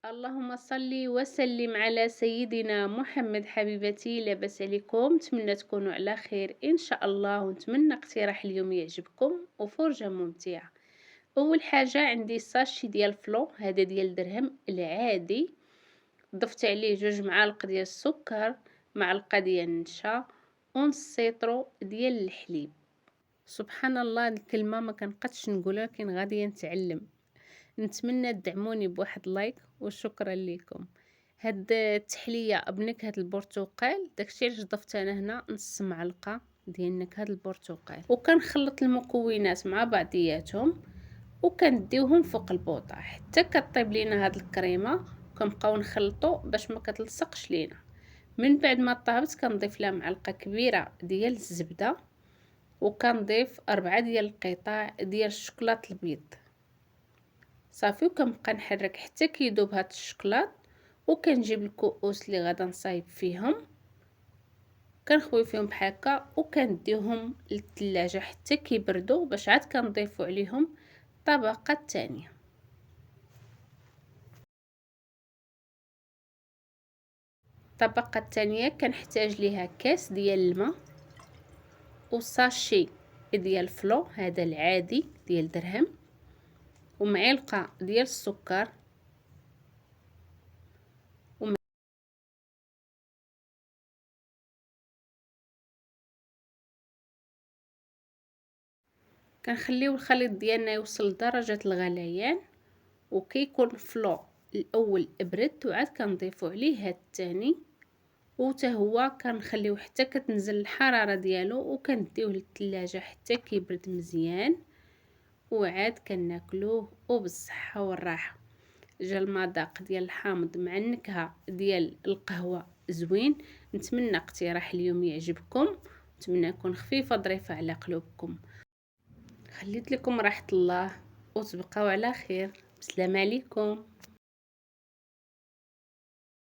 اللهم صل وسلم على سيدنا محمد. حبيبتي لاباس عليكم؟ نتمنى تكونوا على خير ان شاء الله، ونتمنى اقتراح اليوم يعجبكم وفرجة ممتعة. اول حاجة عندي ساشي ديال فلو، هذا ديال درهم العادي، ضفت عليه 2 معالق ديال السكر، معلقة ديال النشا، ونص سيطرو ديال الحليب. سبحان الله، هاد الكلمة ما كنقدش نقولها لكن غادي نتعلم. نتمنى تدعموني بواحد لايك وشكرا لكم. هاد التحلية بنكهة البرتقال، داكشي علاش ضفت انا هنا نص معلقة ديال نكهة البرتقال، وكنخلط المكونات مع بعضياتهم وكنديوهم فوق البوطة حتى كطيب لينا هاد الكريمة. كنبقاو نخلطو باش ما كتلصقش لينا. من بعد ما طابت كنضيف لها معلقة كبيرة ديال الزبدة، وكنضيف 4 ديال القطع ديال الشوكولات البيض صافي، وكنبقى نحرك حتى كيذوب هاد الشوكولات. وكنجيب الكؤوس اللي غادا نصايب فيهم، كنخوي فيهم بحال هكا وكنديهم للثلاجه حتى كيبردوا، باش عاد كنضيفوا عليهم الطبقه الثانيه. الطبقه الثانيه كنحتاج ليها كاس ديال الماء، وساشي ديال فلو هذا العادي ديال درهم، ومعلقه ديال السكر، كنخليو الخليط ديالنا يوصل لدرجة الغليان، وكيكون فلو الاول برد وعاد كنضيفو عليه هاد الثاني، وتا هو كنخليوه حتى كتنزل الحرارة ديالو، وكنديوه للثلاجة حتى كيبرد مزيان، وعاد كناكلوه وبالصحة والراحة. جا المذاق ديال الحامض مع النكهة ديال القهوة زوين. نتمنى اقتراح اليوم يعجبكم، نتمنى يكون خفيفة ظريفة على قلوبكم. خليت لكم راحة الله وتبقاو على خير. بسلام عليكم.